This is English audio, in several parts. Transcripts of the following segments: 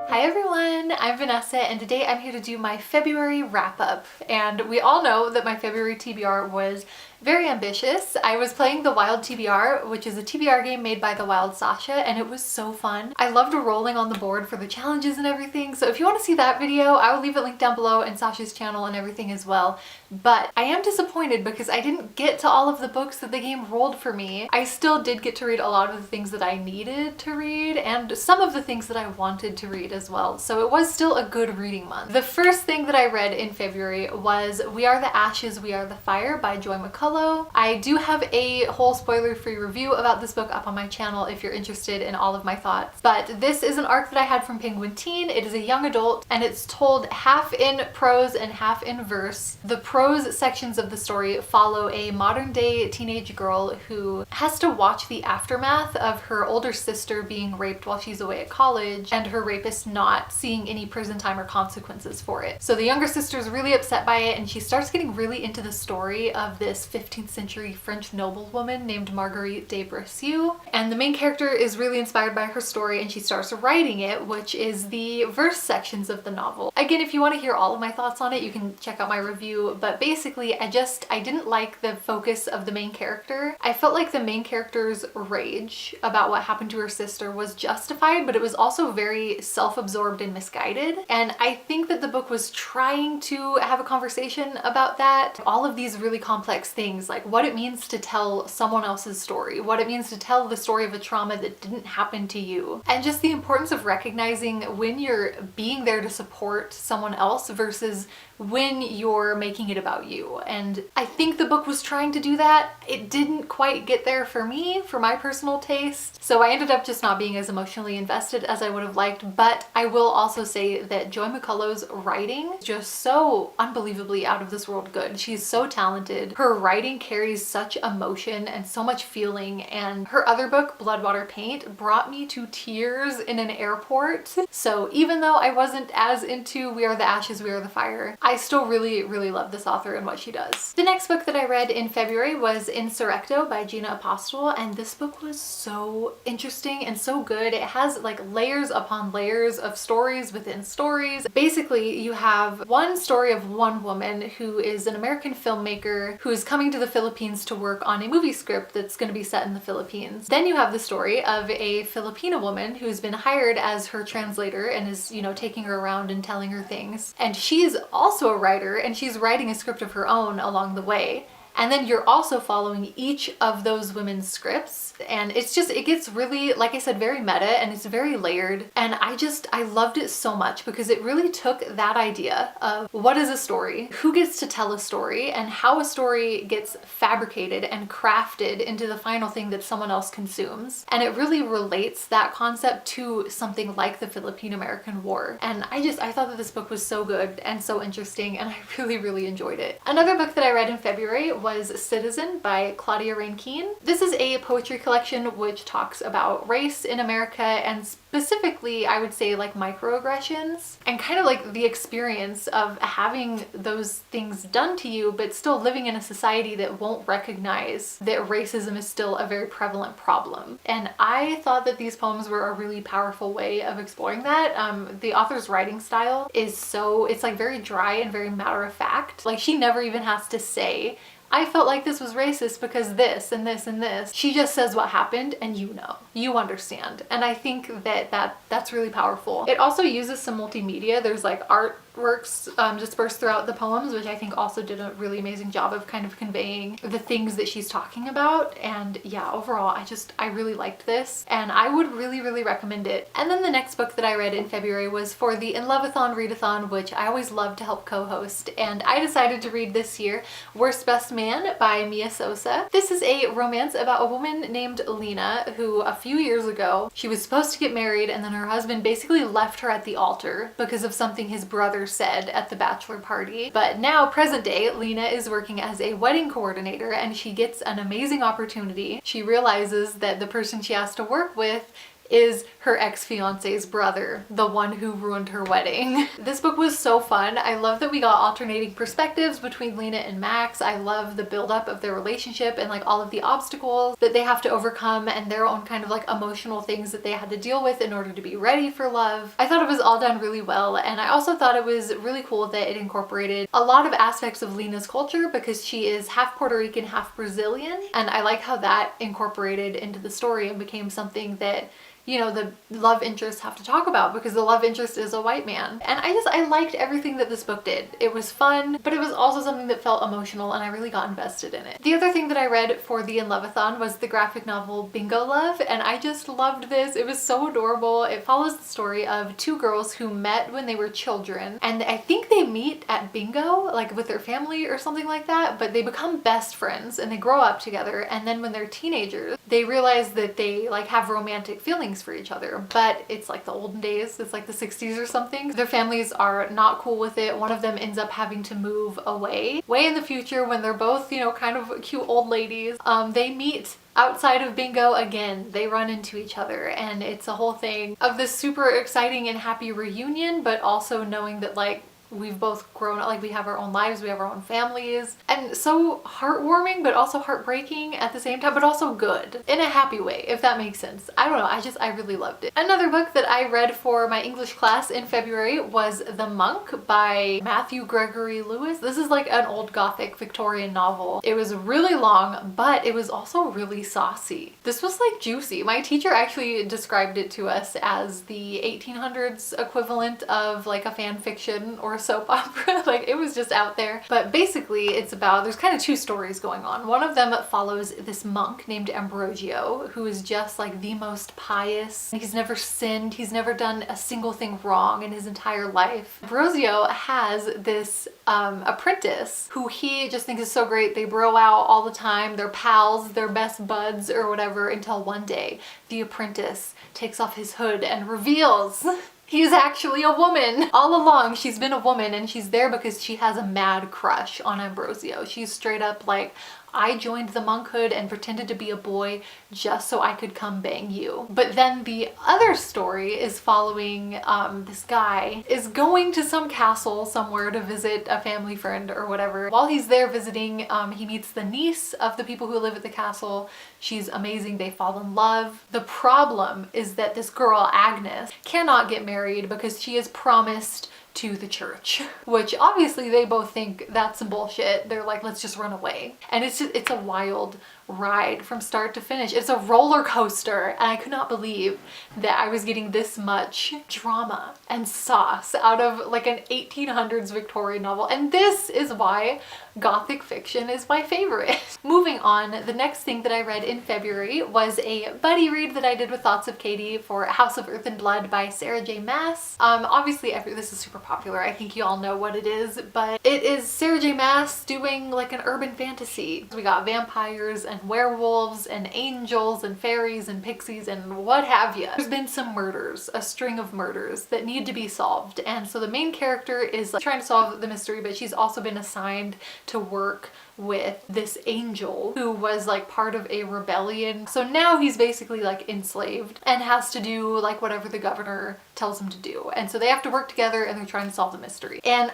Hi everyone, I'm Vanessa and today I'm here to do my February wrap-up. And we all know that my February TBR was very ambitious. I was playing the Wild TBR, which is a TBR game made by the Wild Sasha, and it was so fun. I loved rolling on the board for the challenges and everything, so if you want to see that video, I will leave it linked down below and Sasha's channel and everything as well. But I am disappointed because I didn't get to all of the books that the game rolled for me. I still did get to read a lot of the things that I needed to read and some of the things that I wanted to read as well, so it was still a good reading month. The first thing that I read in February was We Are the Ashes, We Are the Fire by Joy McCullough. I do have a whole spoiler-free review about this book up on my channel if you're interested in all of my thoughts. But this is an arc that I had from Penguin Teen. It is a young adult and it's told half in prose and half in verse. The prose sections of the story follow a modern-day teenage girl who has to watch the aftermath of her older sister being raped while she's away at college and her rapist not seeing any prison time or consequences for it. So the younger sister is really upset by it and she starts getting really into the story of this 15th century French noblewoman named Marguerite de Bracieux. And the main character is really inspired by her story and she starts writing it, which is the verse sections of the novel. Again, if you want to hear all of my thoughts on it, you can check out my review, but basically I didn't like the focus of the main character. I felt like the main character's rage about what happened to her sister was justified, but it was also very self-absorbed and misguided. And I think that the book was trying to have a conversation about that. All of these really complex things, like what it means to tell someone else's story, what it means to tell the story of a trauma that didn't happen to you, and just the importance of recognizing when you're being there to support someone else versus when you're making it about you. And I think the book was trying to do that. It didn't quite get there for me, for my personal taste. So I ended up just not being as emotionally invested as I would have liked. But I will also say that Joy McCullough's writing is just so unbelievably out of this world good. She's so talented. Her writing carries such emotion and so much feeling. And her other book, Blood, Water, Paint, brought me to tears in an airport. So even though I wasn't as into We Are the Ashes, We Are the Fire, I still really, really love this author and what she does. The next book that I read in February was Insurrecto by Gina Apostle, and this book was so interesting and so good. It has like layers upon layers of stories within stories. Basically, you have one story of one woman who is an American filmmaker who is coming to the Philippines to work on a movie script that's going to be set in the Philippines. Then you have the story of a Filipina woman who's been hired as her translator and is, you know, taking her around and telling her things. And she's also a writer and she's writing a script of her own along the way. And then you're also following each of those women's scripts. And it's just, it gets really, like I said, very meta and it's very layered. And I loved it so much because it really took that idea of what is a story, who gets to tell a story, and how a story gets fabricated and crafted into the final thing that someone else consumes. And it really relates that concept to something like the Philippine-American War. And I thought that this book was so good and so interesting and I really, really enjoyed it. Another book that I read in February was Citizen by Claudia Rankine. This is a poetry collection which talks about race in America and specifically, I would say, like microaggressions and kind of like the experience of having those things done to you but still living in a society that won't recognize that racism is still a very prevalent problem. And I thought that these poems were a really powerful way of exploring that. The author's writing style is it's like very dry and very matter of fact. Like she never even has to say, I felt like this was racist because this and this and this. She just says what happened and you know, you understand. And I think that's really powerful. It also uses some multimedia. There's like artworks dispersed throughout the poems, which I think also did a really amazing job of kind of conveying the things that she's talking about. And yeah, overall, I really liked this and I would really, really recommend it. And then the next book that I read in February was for the In Loveathon Readathon, which I always love to help co-host. And I decided to read this year Worst Best Man by Mia Sosa. This is a romance about a woman named Lena who a few years ago, she was supposed to get married and then her husband basically left her at the altar because of something his brother said at the bachelor party. But now, present day, Lena is working as a wedding coordinator and she gets an amazing opportunity. She realizes that the person she has to work with is her ex-fiance's brother, the one who ruined her wedding. This book was so fun. I love that we got alternating perspectives between Lena and Max. I love the buildup of their relationship and like all of the obstacles that they have to overcome and their own kind of like emotional things that they had to deal with in order to be ready for love. I thought it was all done really well, and I also thought it was really cool that it incorporated a lot of aspects of Lena's culture because she is half Puerto Rican, half Brazilian, and I like how that incorporated into the story and became something that, you know, the love interests have to talk about because the love interest is a white man. And I liked everything that this book did. It was fun, but it was also something that felt emotional and I really got invested in it. The other thing that I read for the In Love-a-thon was the graphic novel Bingo Love, and I just loved this. It was so adorable. It follows the story of two girls who met when they were children, and I think they meet at bingo, like with their family or something like that, but they become best friends and they grow up together, and then when they're teenagers, they realize that they like have romantic feelings for each other, but it's like the olden days, it's like the 60s or something. Their families are not cool with it. One of them ends up having to move away way in the future when they're both, you know, kind of cute old ladies. They meet outside of bingo again. They run into each other, and it's a whole thing of this super exciting and happy reunion, but also knowing that like we've both grown up, like we have our own lives, we have our own families, and so heartwarming but also heartbreaking at the same time, but also good in a happy way, if that makes sense. I don't know, I really loved it. Another book that I read for my English class in February was The Monk by Matthew Gregory Lewis. This is like an old Gothic Victorian novel. It was really long, but it was also really saucy. This was like juicy. My teacher actually described it to us as the 1800s equivalent of like a fan fiction or a soap opera. Like it was just out there. But basically it's about, there's kind of two stories going on. One of them follows this monk named Ambrosio, who is just like the most pious. He's never sinned. He's never done a single thing wrong in his entire life. Ambrosio has this apprentice who he just thinks is so great. They bro out all the time. They're pals, they're best buds or whatever, until one day the apprentice takes off his hood and reveals he's actually a woman. All along she's been a woman, and she's there because she has a mad crush on Ambrosio. She's straight up like, I joined the monkhood and pretended to be a boy just so I could come bang you. But then the other story is following this guy is going to some castle somewhere to visit a family friend or whatever. While he's there visiting, he meets the niece of the people who live at the castle. She's amazing. They fall in love. The problem is that this girl, Agnes, cannot get married because she is promised to the church, which obviously they both think that's some bullshit. They're like, let's just run away. And it's a wild ride from start to finish. It's a roller coaster, and I could not believe that I was getting this much drama and sauce out of like an 1800s Victorian novel. And this is why Gothic fiction is my favorite. Moving on, the next thing that I read in February was a buddy read that I did with Thoughts of Katie for House of Earth and Blood by Sarah J Maas. Obviously this is super popular. I think you all know what it is, but it is Sarah J Maas doing like an urban fantasy. We got vampires and werewolves and angels and fairies and pixies and what have you. There's been some murders, a string of murders that need to be solved, and so the main character is like trying to solve the mystery, but she's also been assigned to work with this angel who was like part of a rebellion. So now he's basically like enslaved and has to do like whatever the governor tells him to do. And so they have to work together and they're trying to solve the mystery. And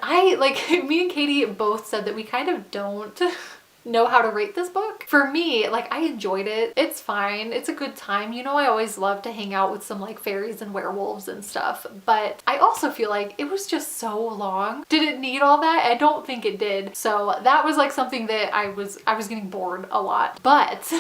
me and Katie both said that we kind of don't know how to rate this book. For me, like, I enjoyed it. It's fine. It's a good time. You know, I always love to hang out with some like fairies and werewolves and stuff, but I also feel like it was just so long. Did it need all that? I don't think it did. So that was like something that I was getting bored a lot. But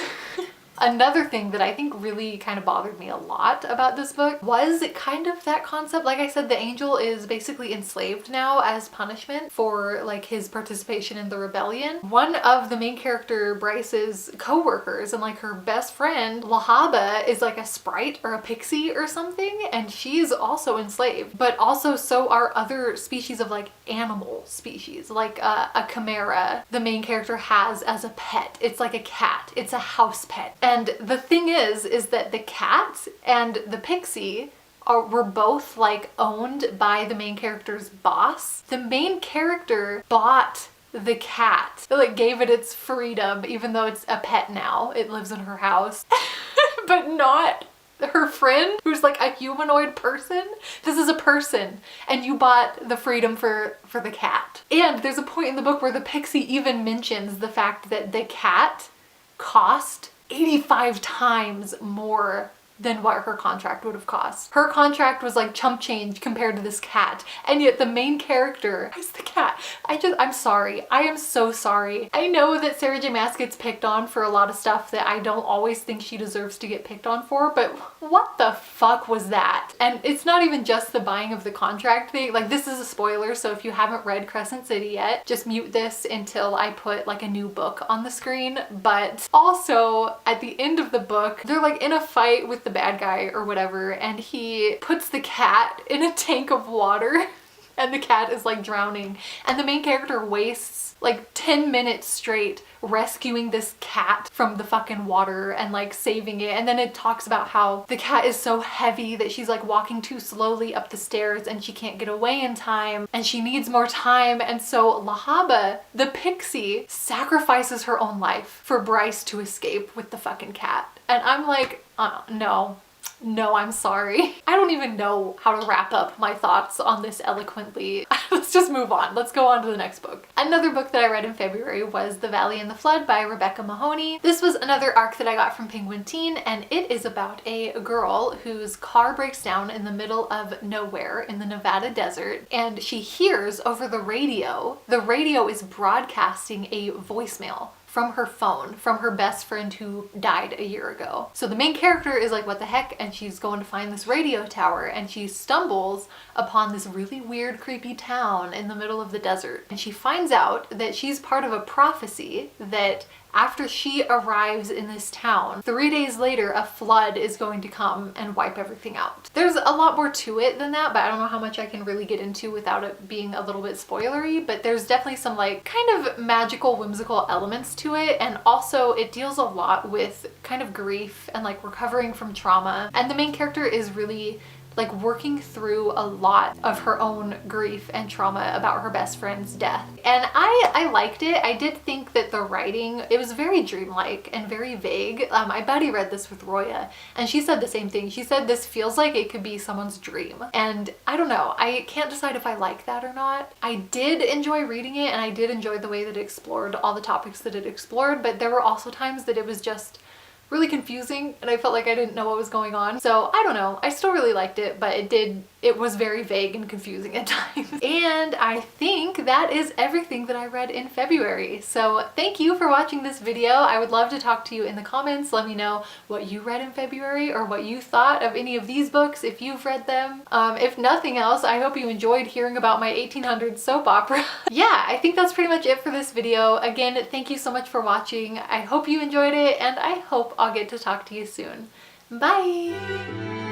another thing that I think really kind of bothered me a lot about this book was kind of that concept. Like I said, the angel is basically enslaved now as punishment for like his participation in the rebellion. One of the main character Bryce's co-workers and like her best friend Lehabah is like a sprite or a pixie or something, and she's also enslaved. But also so are other species of like animal species, like a chimera the main character has as a pet. It's like a cat. It's a house pet. And the thing is that the cat and the pixie were both like owned by the main character's boss. The main character bought the cat. It like gave it its freedom, even though it's a pet now. It lives in her house. But not her friend who's like a humanoid person. This is a person, and you bought the freedom for the cat. And there's a point in the book where the pixie even mentions the fact that the cat cost 85 times more than what her contract would have cost. Her contract was like chump change compared to this cat, and yet the main character is the cat. I'm sorry. I am so sorry. I know that Sarah J Maas gets picked on for a lot of stuff that I don't always think she deserves to get picked on for, but what the fuck was that? And it's not even just the buying of the contract thing. Like, this is a spoiler, so if you haven't read Crescent City yet, just mute this until I put like a new book on the screen. But also, at the end of the book, they're like in a fight with the bad guy or whatever, and he puts the cat in a tank of water and the cat is like drowning, and the main character wastes like 10 minutes straight rescuing this cat from the fucking water and like saving it. And then it talks about how the cat is so heavy that she's like walking too slowly up the stairs and she can't get away in time and she needs more time. And so Lehabah, the pixie, sacrifices her own life for Bryce to escape with the fucking cat. And I'm like, no, I'm sorry. I don't even know how to wrap up my thoughts on this eloquently. Let's just move on. Let's go on to the next book. Another book that I read in February was The Valley and the Flood by Rebecca Mahoney. This was another arc that I got from Penguin Teen, and it is about a girl whose car breaks down in the middle of nowhere in the Nevada desert, and she hears over the radio is broadcasting a voicemail from her phone, from her best friend who died a year ago. So the main character is like, what the heck? And she's going to find this radio tower, and she stumbles upon this really weird, creepy town in the middle of the desert. And she finds out that she's part of a prophecy that after she arrives in this town, 3 days later, a flood is going to come and wipe everything out. There's a lot more to it than that, but I don't know how much I can really get into without it being a little bit spoilery, but there's definitely some like kind of magical, whimsical elements to it. And also it deals a lot with kind of grief and like recovering from trauma. And the main character is really like working through a lot of her own grief and trauma about her best friend's death. And I liked it. I did think that the writing, it was very dreamlike and very vague. My buddy read this with Roya, and she said the same thing. She said this feels like it could be someone's dream. And I don't know, I can't decide if I like that or not. I did enjoy reading it, and I did enjoy the way that it explored all the topics that it explored, but there were also times that it was just really confusing and I felt like I didn't know what was going on. So I don't know, I still really liked it, but it was very vague and confusing at times. And I think that is everything that I read in February. So thank you for watching this video. I would love to talk to you in the comments. Let me know what you read in February or what you thought of any of these books if you've read them. If nothing else, I hope you enjoyed hearing about my 1800s soap opera. Yeah, I think that's pretty much it for this video. Again, thank you so much for watching. I hope you enjoyed it, and I hope I'll get to talk to you soon. Bye!